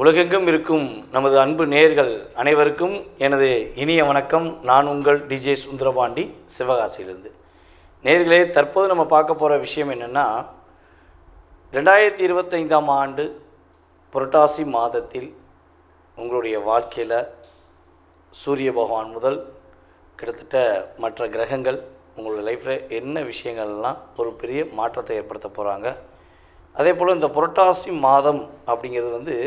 உலகெங்கும் இருக்கும் நமது அன்பு நேயர்கள் அனைவருக்கும் எனது இனிய வணக்கம். நான் உங்கள் டிஜே சுந்தரபாண்டி, சிவகாசியிலிருந்து. நேயர்களே, தற்போது நம்ம பார்க்க போகிற விஷயம் என்னென்னா, 2025ஆம் ஆண்டு புரட்டாசி மாதத்தில் உங்களுடைய வாழ்க்கையில் சூரிய பகவான் முதல் கிட்டத்தட்ட மற்ற கிரகங்கள் உங்களுடைய லைஃப்பில் என்ன விஷயங்கள்லாம் ஒரு பெரிய மாற்றத்தை ஏற்படுத்த போகிறாங்க. அதே போல் இந்த புரட்டாசி மாதம் அப்படிங்கிறது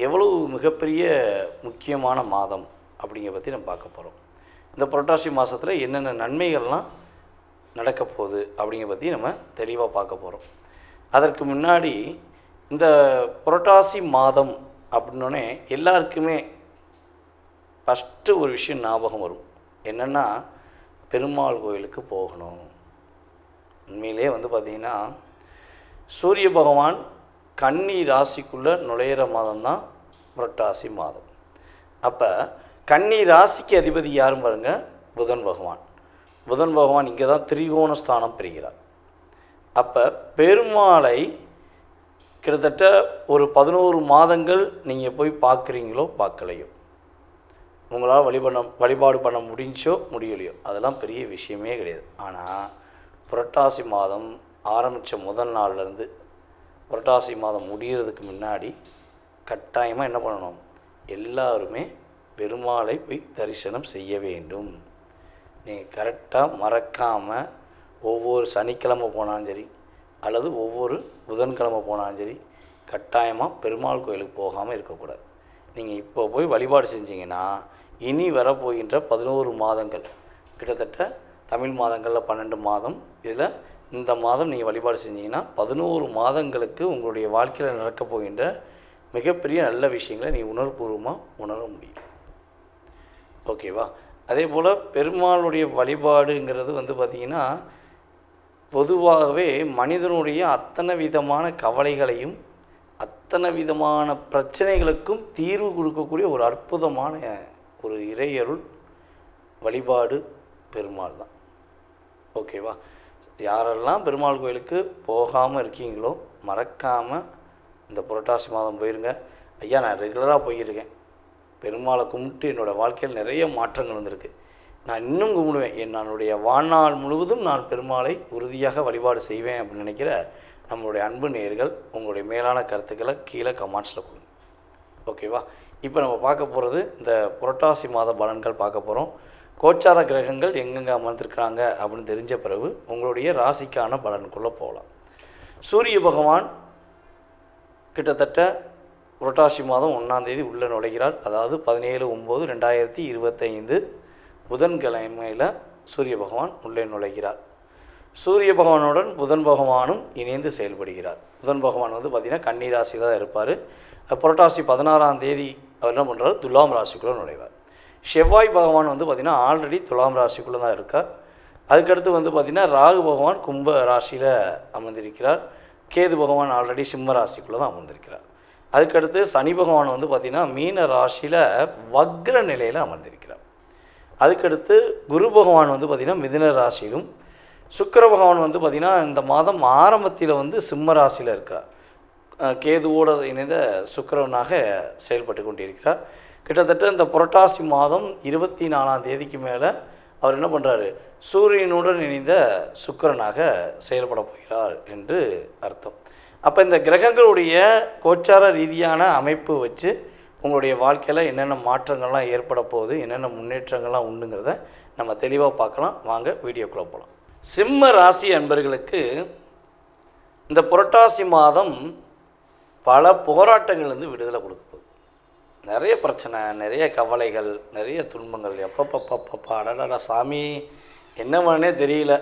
எவ்வளவு மிகப்பெரிய முக்கியமான மாதம் அப்படிங்கிறத பற்றி நம்ம பார்க்க போகிறோம். இந்த புரட்டாசி மாதத்தில் என்னென்ன நன்மைகள்லாம் நடக்க போகுது அப்படிங்கிறத பற்றி நம்ம தெளிவாக பார்க்க போகிறோம். அதற்கு முன்னாடி இந்த புரட்டாசி மாதம் அப்படின்னோடனே எல்லாருக்குமே ஃபஸ்ட்டு ஒரு விஷயம் ஞாபகம் வரும். என்னென்னா, பெருமாள் கோயிலுக்கு போகணும். உண்மையிலே பார்த்திங்கன்னா, சூரிய பகவான் கன்னி ராசிக்குள்ளே நுழையிற மாதம்தான் புரட்டாசி மாதம். அப்போ கன்னி ராசிக்கு அதிபதி யாரும் பாருங்க, புதன் பகவான். புதன் பகவான் இங்கே தான் திரிகோண ஸ்தானம் பெறுகிறார். அப்போ பெருமாளை கிட்டத்தட்ட ஒரு 11 மாதங்கள் நீங்கள் போய் பார்க்குறீங்களோ பார்க்கலையோ, உங்களால் வழிபாடு பண்ண முடியலையோ, அதெல்லாம் பெரிய விஷயமே கிடையாது. ஆனால் புரட்டாசி மாதம் ஆரம்பித்த முதல் நாள்லேருந்து புரட்டாசி மாதம் முடிகிறதுக்கு முன்னாடி கட்டாயமாக என்ன பண்ணணும், எல்லாருமே பெருமாளை போய் தரிசனம் செய்ய வேண்டும். நீங்கள் கரெக்டாக மறக்காமல் ஒவ்வொரு சனிக்கிழமை போனாலும் சரி, அல்லது ஒவ்வொரு புதன்கிழமை போனாலும் சரி, கட்டாயமாக பெருமாள் கோயிலுக்கு போகாமல் இருக்கக்கூடாது. நீங்கள் இப்போ போய் வழிபாடு செஞ்சீங்கன்னா இனி வரப்போகின்ற 11 மாதங்கள், கிட்டத்தட்ட தமிழ் மாதங்களில் 12 மாதம், இதில் இந்த மாதம் நீங்கள் வழிபாடு செஞ்சீங்கன்னா 11 மாதங்களுக்கு உங்களுடைய வாழ்க்கையில் நடக்கப் போகின்ற மிகப்பெரிய நல்ல விஷயங்களை நீ உணர்வுபூர்வமாக உணர முடியும். ஓகேவா? அதே போல் பெருமாளுடைய வழிபாடுங்கிறது பார்த்திங்கன்னா, பொதுவாகவே மனிதனுடைய அத்தனை விதமான கவலைகளையும் அத்தனை விதமான பிரச்சனைகளுக்கும் தீர்வு கொடுக்கக்கூடிய ஒரு அற்புதமான ஒரு இறையருள் வழிபாடு பெருமாள் தான். ஓகேவா? யாரெல்லாம் பெருமாள் கோயிலுக்கு போகாமல் இருக்கீங்களோ மறக்காமல் இந்த புரட்டாசி மாதம் போயிருங்க. ஐயா, நான் ரெகுலராக போயிருக்கேன், பெருமாளை கும்பிட்டு என்னோடய வாழ்க்கையில் நிறைய மாற்றங்கள் வந்திருக்கு, நான் இன்னும் கும்பிடுவேன், என்னுடைய வாழ்நாள் முழுவதும் நான் பெருமாளை உறுதியாக வழிபாடு செய்வேன் அப்படின்னு நினைக்கிற நம்மளுடைய அன்பு நேயர்கள் உங்களுடைய மேலான கருத்துக்களை கீழே கமெண்ட்ஸில் கொடுங்க. ஓகேவா? இப்போ நம்ம பார்க்க போகிறது இந்த புரட்டாசி மாத பலன்கள் பார்க்க போகிறோம். கோச்சார கிரகங்கள் எங்கெங்கே அமர்ந்திருக்கிறாங்க அப்படின்னு தெரிஞ்ச பிறகு உங்களுடைய ராசிக்கான பலனுக்குள்ளே போகலாம். சூரிய பகவான் கிட்டத்தட்ட புரட்டாசி மாதம் 1ஆம் தேதி உள்ளே நுழைகிறார். அதாவது 17/9/2025 புதன்கிழமையில் சூரிய பகவான் உள்ளே நுழைகிறார். சூரிய பகவானுடன் புதன் பகவானும் இணைந்து செயல்படுகிறார். புதன் பகவான் பார்த்திங்கன்னா கன்னி ராசியில் தான் இருப்பார். புரட்டாசி 16ஆம் தேதி அவர் என்ன பண்ணுறாரு, துலாம் ராசிக்குள்ளே நுழைவார். செவ்வாய் பகவான் பார்த்திங்கன்னா ஆல்ரெடி துலாம் ராசிக்குள்ளே தான் இருக்கார். அதுக்கடுத்து பார்த்திங்கன்னா ராகு பகவான் கும்ப ராசியில் அமர்ந்திருக்கிறார். கேது பகவான் ஆல்ரெடி சிம்ம ராசிக்குள்ளே தான் அமர்ந்திருக்கிறார். அதுக்கடுத்து சனி பகவான் பார்த்திங்கன்னா மீன ராசியில் வக்ர நிலையில் அமர்ந்திருக்கிறார். அதுக்கடுத்து குரு பகவான் பார்த்திங்கன்னா மிதுன ராசியிலும், சுக்கிர பகவான் பார்த்திங்கன்னா இந்த மாதம் ஆரம்பத்தில் சிம்ம ராசியில் இருக்கிறார். கேதுவோடு இணைந்த சுக்கிரவனாக செயல்பட்டு கொண்டிருக்கிறார். கிட்டத்தட்ட இந்த புரட்டாசி மாதம் 24ஆம் தேதிக்கு மேலே அவர் என்ன பண்ணுறாரு, சூரியனுடன் இணைந்த சுக்கிரனாக செயல்பட போகிறார் என்று அர்த்தம். அப்போ இந்த கிரகங்களுடைய கோச்சார ரீதியான அமைப்பு வச்சு உங்களுடைய வாழ்க்கையில் என்னென்ன மாற்றங்கள்லாம் ஏற்பட போகுது, என்னென்ன முன்னேற்றங்கள்லாம் உண்டுங்கிறத நம்ம தெளிவாக பார்க்கலாம். வாங்க வீடியோக்குள்ளே போகலாம். சிம்ம ராசி அன்பர்களுக்கு இந்த புரட்டாசி மாதம் பல போராட்டங்கள்லேருந்து விடுதலை கொடுக்க போகுது. நிறைய பிரச்சனை, நிறைய கவலைகள், நிறைய துன்பங்கள். எப்பப்பப்பப்பா அடடா சாமி, என்னவானே தெரியல.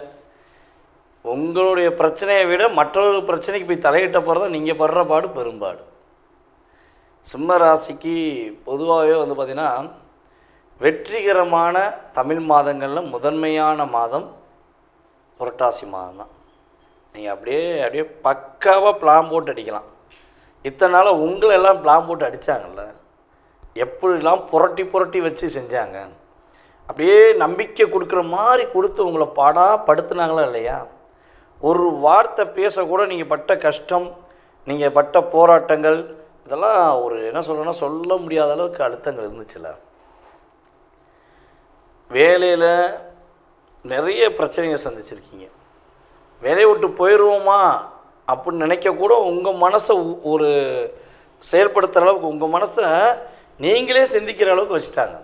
உங்களுடைய பிரச்சனையை விட மற்றொரு பிரச்சனைக்கு போய் தலையிட்ட போகிறத நீங்கள் படுற பாடு பெரும்பாடு. சிம்ம ராசிக்கு பொதுவாகவே பார்த்திங்கன்னா, வெற்றிகரமான தமிழ் மாதங்களில் முதன்மையான மாதம் புரட்டாசி மாதம் தான். நீங்கள் அப்படியே பக்காவாக பிளான் போட்டு அடிக்கலாம். இத்தனை நாள் உங்களெல்லாம் பிளான் போட்டு அடித்தாங்கள்ல, எப்படிலாம் புரட்டி வச்சு செஞ்சாங்க, அப்படியே நம்பிக்கை கொடுக்குற மாதிரி கொடுத்து உங்களை படுத்துனாங்களா இல்லையா? ஒரு வார்த்தை பேசக்கூட நீங்கள் பட்ட கஷ்டம், நீங்கள் பட்ட போராட்டங்கள், இதெல்லாம் ஒரு என்ன சொல்கிறேன்னா சொல்ல முடியாத அளவுக்கு அழுத்தங்கள் இருந்துச்சுல்ல. வேலையில் நிறைய பிரச்சனைகள் சந்திச்சிருக்கீங்க. வேலையை விட்டு போயிடுவோமா அப்படின்னு நினைக்கக்கூட உங்கள் மனசை ஒரு செயல்படுத்துகிற அளவுக்கு உங்கள் மனசை நீங்களே சிந்திக்கிற அளவுக்கு வச்சுட்டாங்க.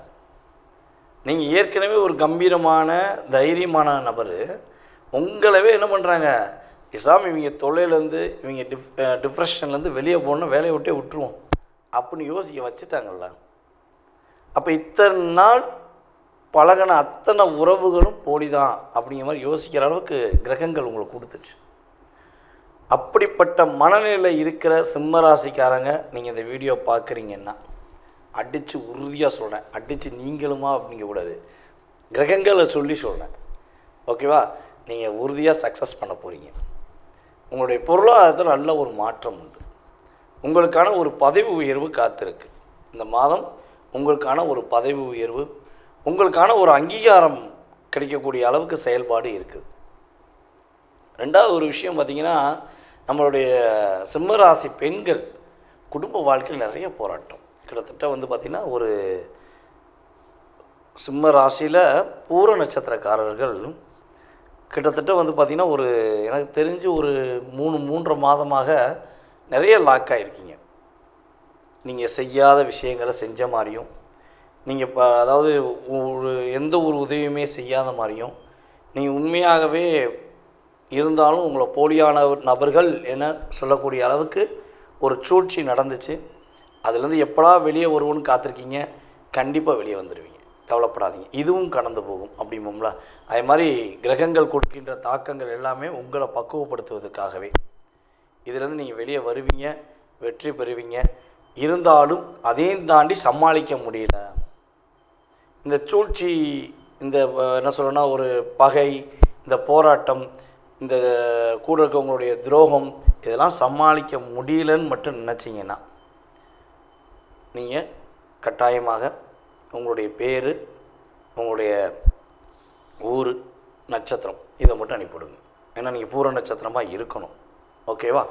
நீங்கள் ஏற்கனவே ஒரு கம்பீரமான தைரியமான நபர், உங்களவே என்ன பண்ணுறாங்க, இசாமி இவங்க தொல்லையிலேருந்து இவங்க டிப்ரெஷன்லேருந்து வெளியே போகணும், வேலையை விட்டே விட்டுருவோம் அப்படின்னு யோசிக்க வச்சுட்டாங்கல்ல. அப்போ இத்தனை நாள் பழகின அத்தனை உறவுகளும் போலி தான் அப்படிங்கிற மாதிரி யோசிக்கிற அளவுக்கு கிரகங்கள் உங்களுக்கு கொடுத்துச்சு. அப்படிப்பட்ட மனநிலையில் இருக்கிற சிம்மராசிக்காரங்க நீங்கள் இந்த வீடியோ பார்க்குறீங்கன்னா அடித்து உறுதியாக சொல்கிறேன், அடித்து நீங்களுமா அப்படிங்கக்கூடாது, கிரகங்களை சொல்லி சொல்கிறேன், ஓகேவா? நீங்கள் உறுதியாக சக்ஸஸ் பண்ண போகிறீங்க. உங்களுடைய பொருளாதாரத்தில் நல்ல ஒரு மாற்றம் உண்டு. உங்களுக்கான ஒரு பதவி உயர்வு காத்திருக்கு. இந்த மாதம் உங்களுக்கான ஒரு பதவி உயர்வு, உங்களுக்கான ஒரு அங்கீகாரம் கிடைக்கக்கூடிய அளவுக்கு செயல்பாடு இருக்குது. ரெண்டாவது ஒரு விஷயம் பார்த்திங்கன்னா, நம்மளுடைய சிம்மராசி பெண்கள் குடும்ப வாழ்க்கையில் நிறைய போராட்டம். கிட்டத்தட்ட பார்த்திங்கன்னா ஒரு சிம்ம ராசியில் பூர நட்சத்திரக்காரர்கள் கிட்டத்தட்ட பார்த்திங்கன்னா ஒரு எனக்கு தெரிஞ்சு ஒரு 3.5 மாதமாக நிறைய லாக் ஆகிருக்கீங்க. நீங்கள் செய்யாத விஷயங்களை செஞ்ச மாதிரியும், நீங்கள் இப்போ அதாவது எந்த ஒரு உதவியுமே செய்யாத மாதிரியும், நீங்கள் உண்மையாகவே இருந்தாலும் உங்களை போலியான நபர்கள் என சொல்லக்கூடிய அளவுக்கு ஒரு சூழ்ச்சி நடந்துச்சு. அதுலேருந்து எப்படா வெளியே வருவோன்னு காத்திருக்கீங்க. கண்டிப்பாக வெளியே வந்துடுவீங்க, கவலைப்படாதீங்க, இதுவும் கடந்து போகும் அப்படிம்போம்ல. அதே மாதிரி கிரகங்கள் கொடுக்கின்ற தாக்கங்கள் எல்லாமே உங்களை பக்குவப்படுத்துவதற்காகவே. இதிலேருந்து நீங்கள் வெளியே வருவீங்க, வெற்றி பெறுவீங்க. இருந்தாலும் அதையும் தாண்டி சமாளிக்க முடியல. இந்த சூழ்ச்சி, இந்த என்ன சொல்கிறேன்னா ஒரு பகை, இந்த போராட்டம், இந்த கூட இருக்கவங்களுடைய துரோகம், இதெல்லாம் சமாளிக்க முடியலன்னு மட்டும் நினச்சிங்கன்னா நீங்கள் கட்டாயமாக உங்களுடைய பேர், உங்களுடைய ஊர், நட்சத்திரம் இதை மட்டும் அனுப்பிவிடுங்க. ஏன்னா நீங்கள் பூர நட்சத்திரமாக இருக்கணும், ஓகேவா?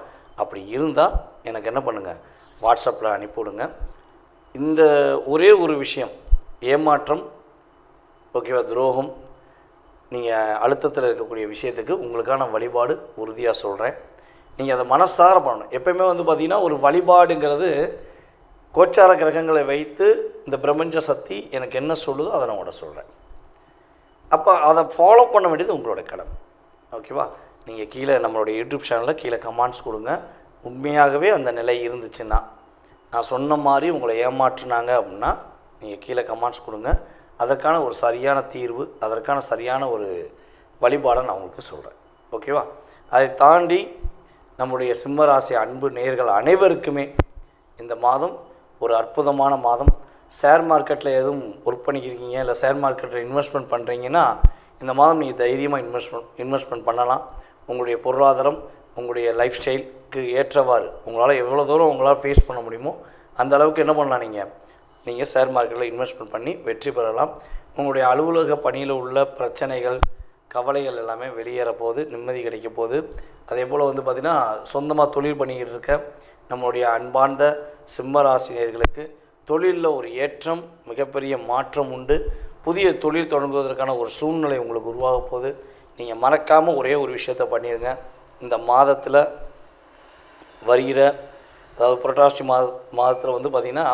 அப்படி இருந்தால் எனக்கு என்ன பண்ணுங்கள், வாட்ஸ்அப்பில் அனுப்பிவிடுங்க. இந்த ஒரே ஒரு விஷயம், ஏமாற்றம், ஓகேவா, துரோகம், நீங்கள் அழுத்தத்தில் இருக்கக்கூடிய விஷயத்துக்கு உங்களுக்கான வழிபாடு உறுதியாக சொல்கிறேன். நீங்கள் அதை மனசார பண்ணணும். எப்போயுமே பார்த்திங்கன்னா ஒரு வழிபாடுங்கிறது கோச்சார கிரகங்களை வைத்து இந்த பிரபஞ்ச சக்தி எனக்கு என்ன சொல்லுதோ அதை நான் உட சொல்கிறேன். அப்போ அதை ஃபாலோ பண்ண வேண்டியது உங்களோட கடமை, ஓகேவா? நீங்கள் கீழே நம்மளுடைய யூடியூப் சேனலில் கீழே கமெண்ட்ஸ் கொடுங்க. உண்மையாகவே அந்த நிலை இருந்துச்சுன்னா, நான் சொன்ன மாதிரி உங்களை ஏமாற்றினாங்க அப்படின்னா நீங்கள் கீழே கமெண்ட்ஸ் கொடுங்க. அதற்கான ஒரு சரியான தீர்வு, அதற்கான சரியான ஒரு வழிபாடை நான் உங்களுக்கு சொல்கிறேன், ஓகேவா? அதை தாண்டி நம்முடைய சிம்மராசி அன்பு நேயர்கள் அனைவருக்குமே இந்த மாதம் ஒரு அற்புதமான மாதம். ஷேர் மார்க்கெட்டில் எதுவும் ஒர்க் பண்ணிக்கிறீங்க, இல்லை ஷேர் மார்க்கெட்டில் இன்வெஸ்ட்மெண்ட் பண்ணுறீங்கன்னா இந்த மாதம் நீங்கள் தைரியமாக இன்வெஸ்ட்மெண்ட் பண்ணலாம். உங்களுடைய பொருளாதாரம், உங்களுடைய லைஃப் ஸ்டைலுக்கு ஏற்றவாறு உங்களால் எவ்வளோ தூரம் உங்களால் ஃபேஸ் பண்ண முடியுமோ அந்த அளவுக்கு என்ன பண்ணலாம், நீங்கள் ஷேர் மார்க்கெட்டில் இன்வெஸ்ட்மெண்ட் பண்ணி வெற்றி பெறலாம். உங்களுடைய அலுவலக பணியில் உள்ள பிரச்சனைகள், கவலைகள் எல்லாமே வெளியேற போது, நிம்மதி கிடைக்க போகுது. அதே போல் பார்த்திங்கன்னா சொந்தமாக தொழில் பண்ணிக்கிட்டு இருக்க நம்மளுடைய அன்பார்ந்த சிம்மராசினியர்களுக்கு தொழிலில் ஒரு ஏற்றம், மிகப்பெரிய மாற்றம் உண்டு. புதிய தொழில் தொடங்குவதற்கான ஒரு சூழ்நிலை உங்களுக்கு உருவாக போகுது. நீங்கள் மறக்காமல் ஒரே ஒரு விஷயத்தை பண்ணிடுங்க. இந்த மாதத்தில் வருகிற, அதாவது புரட்டாசி மாதத்தில் பார்த்திங்கன்னா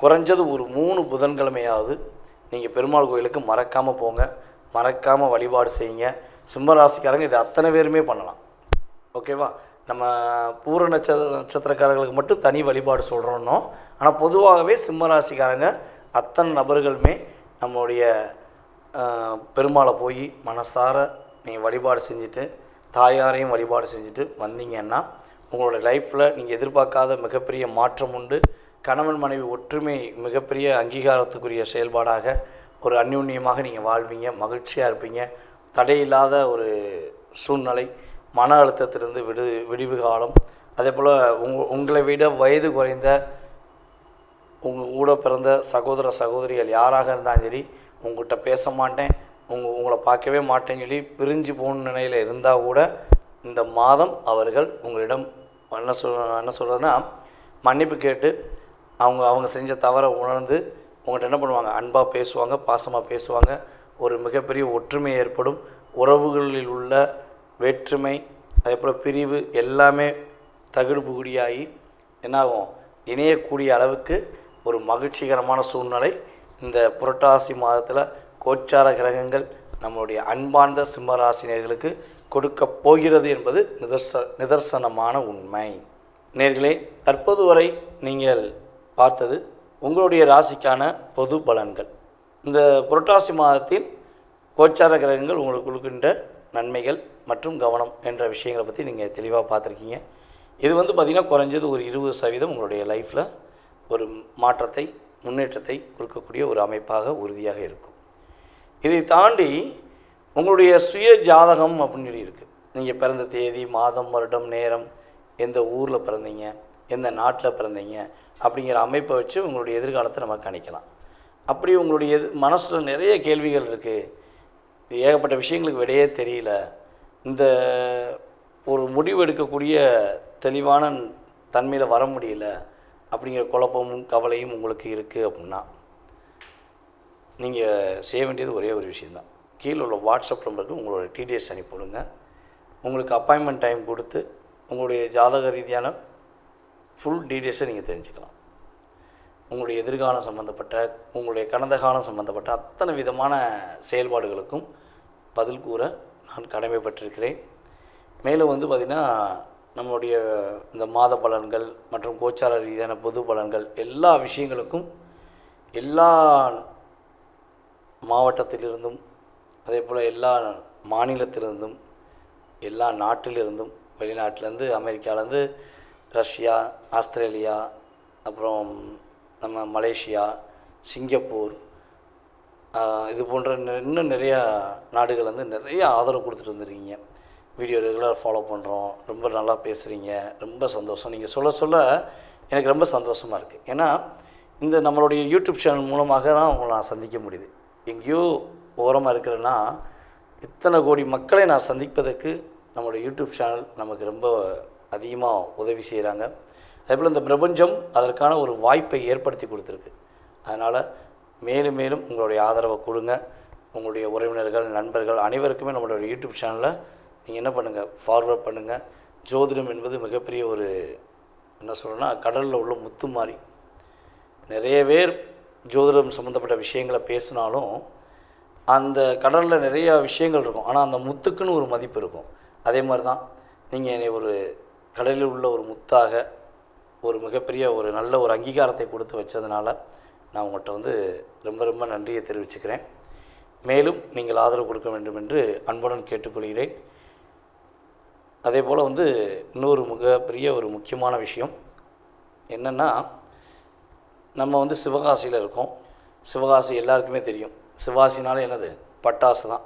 குறைஞ்சது ஒரு 3 புதன்கிழமையாவது நீங்கள் பெருமாள் கோயிலுக்கு மறக்காமல் போங்க, மறக்காமல் வழிபாடு செய்யுங்க. சிம்மராசிக்காரங்க இது அத்தனை பேருமே பண்ணலாம், ஓகேவா? நம்ம பூர நட்சத்திரக்காரர்களுக்கு மட்டும் தனி வழிபாடு சொல்கிறோன்னோ, ஆனால் பொதுவாகவே சிம்மராசிக்காரங்க அத்தனை நபர்களுமே நம்மளுடைய பெருமாளை போய் மனசார நீங்கள் வழிபாடு செஞ்சுட்டு, தாயாரையும் வழிபாடு செஞ்சுட்டு வந்தீங்கன்னா உங்களோட லைஃப்பில் நீங்கள் எதிர்பார்க்காத மிகப்பெரிய மாற்றம் உண்டு. கணவன் மனைவி ஒற்றுமை மிகப்பெரிய அங்கீகாரத்துக்குரிய செயல்பாடாக ஒரு அந்யோன்யமாக நீங்கள் வாழ்வீங்க, மகிழ்ச்சியாக இருப்பீங்க. தடையில்லாத ஒரு சூழ்நிலை, மன அழுத்தத்திலிருந்து விடிவு காலம். அதே போல் உங்களை விட வயது குறைந்த உங்கள் கூட பிறந்த சகோதர சகோதரிகள் யாராக இருந்தாலும் சரி, உங்கள்கிட்ட பேச மாட்டேன், உங்களை பார்க்கவே மாட்டேன்னு சொல்லி பிரிஞ்சு போகணும் நிலையில் இருந்தால் கூட இந்த மாதம் அவர்கள் உங்களிடம் என்ன சொல்கிறதுன்னா மன்னிப்பு கேட்டு அவங்க அவங்க செஞ்ச தவறை உணர்ந்து உங்கள்கிட்ட என்ன பண்ணுவாங்க, அன்பாக பேசுவாங்க, பாசமாக பேசுவாங்க. ஒரு மிகப்பெரிய ஒற்றுமை ஏற்படும். உறவுகளில் உள்ள வேற்றுமை, அதே போல் பிரிவு எல்லாமே தகுடுபுகுடியாகி என்னாகும், இணையக்கூடிய அளவுக்கு ஒரு மகிழ்ச்சிகரமான சூழ்நிலை இந்த புரட்டாசி மாதத்தில் கோச்சார கிரகங்கள் நம்மளுடைய அன்பார்ந்த சிம்மராசினியர்களுக்கு கொடுக்க போகிறது என்பது நிதர்சனமான உண்மை. நேர்களே, தற்போது வரை நீங்கள் பார்த்தது உங்களுடைய ராசிக்கான பொது பலன்கள். இந்த புரட்டாசி மாதத்தில் கோச்சார கிரகங்கள் உங்களுக்கு கொடுக்கின்ற நன்மைகள் மற்றும் கவனம் என்ற விஷயங்களை பற்றி நீங்கள் தெளிவாக பார்த்துருக்கீங்க. இது பார்த்திங்கன்னா குறைஞ்சது ஒரு 20% உங்களுடைய லைஃப்பில் ஒரு மாற்றத்தை, முன்னேற்றத்தை கொடுக்கக்கூடிய ஒரு அமைப்பாக உறுதியாக இருக்கும். இதை தாண்டி உங்களுடைய சுய ஜாதகம் அப்படின்னு சொல்லி இருக்குது. நீங்கள் பிறந்த தேதி, மாதம், வருடம், நேரம், எந்த ஊரில் பிறந்தீங்க, எந்த நாட்டில் பிறந்தீங்க அப்படிங்கிற அமைப்பை வச்சு உங்களுடைய எதிர்காலத்தை நம்ம கணிக்கலாம். அப்படி உங்களுடைய மனசில் நிறைய கேள்விகள் இருக்குது, ஏகப்பட்ட விஷயங்களுக்கு விடையே தெரியல, இந்த ஒரு முடிவு எடுக்கக்கூடிய தெளிவான தன்மையில் வர முடியல அப்படிங்கிற குழப்பமும் கவலையும் உங்களுக்கு இருக்குது அப்படின்னா நீங்கள் செய்ய வேண்டியது ஒரே ஒரு விஷயந்தான். கீழே உள்ள வாட்ஸ்அப் நம்பருக்கு உங்களோட டீடைல்ஸ் அனுப்பிவிடுங்க. உங்களுக்கு அப்பாயின்மெண்ட் டைம் கொடுத்து உங்களுடைய ஜாதக ரீதியான ஃபுல் டீடைல்ஸை நீங்கள் தெரிஞ்சுக்கலாம். உங்களுடைய எதிர்காலம் சம்மந்தப்பட்ட, உங்களுடைய கடந்த காலம் சம்மந்தப்பட்ட அத்தனை விதமான செயல்பாடுகளுக்கும் பதில் கூற நான் கடமைப்பட்டிருக்கிறேன். மேலும் பார்த்திங்கன்னா நம்மளுடைய இந்த மாத பலன்கள் மற்றும் கோச்சார ரீதியான பொது பலன்கள் எல்லா விஷயங்களுக்கும் எல்லா மாவட்டத்திலிருந்தும், அதே போல் எல்லா மாநிலத்திலிருந்தும், எல்லா நாட்டிலிருந்தும், வெளிநாட்டிலேருந்து, அமெரிக்காவிலேருந்து, ரஷ்யா, ஆஸ்திரேலியா, அப்புறம் நம்ம மலேசியா, சிங்கப்பூர், இது போன்ற இன்னும் நிறையா நாடுகள் நிறைய ஆதரவு கொடுத்துட்டு வந்துருக்கீங்க. வீடியோ ரெகுலராக ஃபாலோ பண்ணுறோம், ரொம்ப நல்லா பேசுகிறீங்க, ரொம்ப சந்தோஷம். நீங்கள் சொல்ல சொல்ல எனக்கு ரொம்ப சந்தோஷமாக இருக்குது. ஏன்னா இந்த நம்மளுடைய யூடியூப் சேனல் மூலமாக தான் உங்களை நான் சந்திக்க முடியுது. எங்கேயோ ஓரமாக இருக்கிறேன்னா இத்தனை கோடி மக்களை நான் சந்திப்பதற்கு நம்மளுடைய யூடியூப் சேனல் நமக்கு ரொம்ப அதிகமாக உதவி செய்கிறாங்க. அதேபோல் இந்த பிரபஞ்சம் அதற்கான ஒரு வாய்ப்பை ஏற்படுத்தி கொடுத்துருக்கு. அதனால் மேலும் மேலும் உங்களுடைய ஆதரவை கொடுங்க. உங்களுடைய உறவினர்கள், நண்பர்கள் அனைவருக்குமே நம்மளுடைய யூடியூப் சேனலில் நீங்கள் என்ன பண்ணுங்கள், ஃபார்வர்ட் பண்ணுங்கள். ஜோதிடம் என்பது மிகப்பெரிய ஒரு என்ன சொல்கிறேன்னா கடலில் உள்ள முத்து மாதிரி. நிறைய பேர் ஜோதிடம் சம்மந்தப்பட்ட விஷயங்களை பேசினாலும் அந்த கடலில் நிறையா விஷயங்கள் இருக்கும், ஆனால் அந்த முத்துக்குன்னு ஒரு மதிப்பு இருக்கும். அதே மாதிரி தான் நீங்கள் என்னை ஒரு கடலில் உள்ள ஒரு முத்தாக, ஒரு மிகப்பெரிய ஒரு நல்ல ஒரு அங்கீகாரத்தை கொடுத்து வச்சதுனால நான் உங்கள்கிட்ட ரொம்ப ரொம்ப நன்றியை தெரிவிச்சுக்கிறேன். மேலும் நீங்கள் ஆதரவு கொடுக்க வேண்டும் என்று அன்புடன் கேட்டுக்கொள்கிறேன். அதே போல் இன்னொரு மிகப்பெரிய ஒரு முக்கியமான விஷயம் என்னென்னா, நம்ம சிவகாசியில் இருக்கோம். சிவகாசி எல்லாருக்குமே தெரியும். சிவகாசினாலே என்னது, பட்டாசு தான்.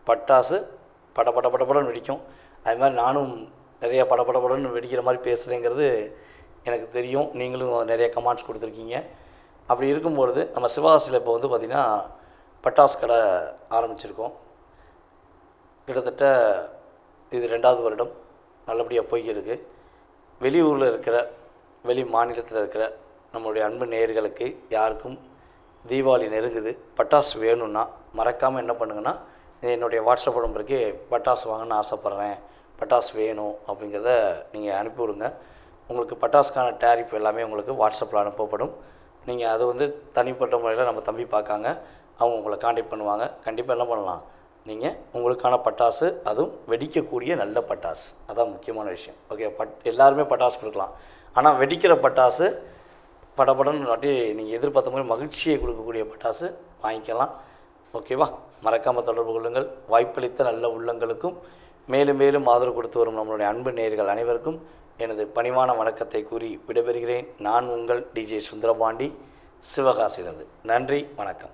பட்டாசு படன்னு வெடிக்கும். அது மாதிரி நானும் நிறைய படன்னு வெடிக்கிற மாதிரி பேசுகிறேங்கிறது எனக்கு தெரியும். நீங்களும் நிறைய கமெண்ட்ஸ் கொடுத்துருக்கீங்க. அப்படி இருக்கும்பொழுது நம்ம சிவகாசியில் இப்போ பார்த்திங்கன்னா பட்டாசு கடை ஆரம்பிச்சிருக்கோம். கிட்டத்தட்ட இது 2வது வருடம் நல்லபடியாக போய்க்கிருக்கு. வெளியூரில் இருக்கிற, வெளி மாநிலத்தில் இருக்கிற நம்மளுடைய அன்பு நேயர்களுக்கு யாருக்கும் தீபாவளி நெருங்குது, பட்டாசு வேணும்னா மறக்காமல் என்ன பண்ணுங்கன்னா, என்னுடைய வாட்ஸ்அப் நம்பருக்கு பட்டாசு வாங்கணும்னு ஆசைப்பட்றேன், பட்டாசு வேணும் அப்படிங்கிறத நீங்கள் அனுப்பிவிடுங்க. உங்களுக்கு பட்டாசுக்கான டேரிஃப் எல்லாமே உங்களுக்கு வாட்ஸ்அப்பில் அனுப்பப்படும். நீங்கள் அது தனிப்பட்ட முறையில் நம்ம தம்பி பார்க்காங்க, அவங்க உங்களை காண்டாக்ட் பண்ணுவாங்க. கண்டிப்பாக என்ன பண்ணலாம், நீங்கள் உங்களுக்கான பட்டாசு, அதுவும் வெடிக்கக்கூடிய நல்ல பட்டாசு, அதான் முக்கியமான விஷயம். ஓகே, எல்லாருமே பட்டாசு கொடுக்கலாம், ஆனால் வெடிக்கிற பட்டாசு படன்னு நாட்டி நீங்கள் எதிர்பார்த்த மாதிரி மகிழ்ச்சியை கொடுக்கக்கூடிய பட்டாசு வாங்கிக்கலாம். ஓகேவா? மறக்காமல் தொடர்பு கொள்ளுங்கள். வாய்ப்பளித்த நல்ல உள்ளங்களுக்கும் மேலும் மேலும் ஆதரவு கொடுத்து வரும் நம்மளுடைய அன்பு நேயர்கள் அனைவருக்கும் எனது பணிவான வணக்கத்தை கூறி விடைபெறுகிறேன். நான் உங்கள் டிஜே சுந்தரபாண்டி, சிவகாசியிலிருந்து. நன்றி, வணக்கம்.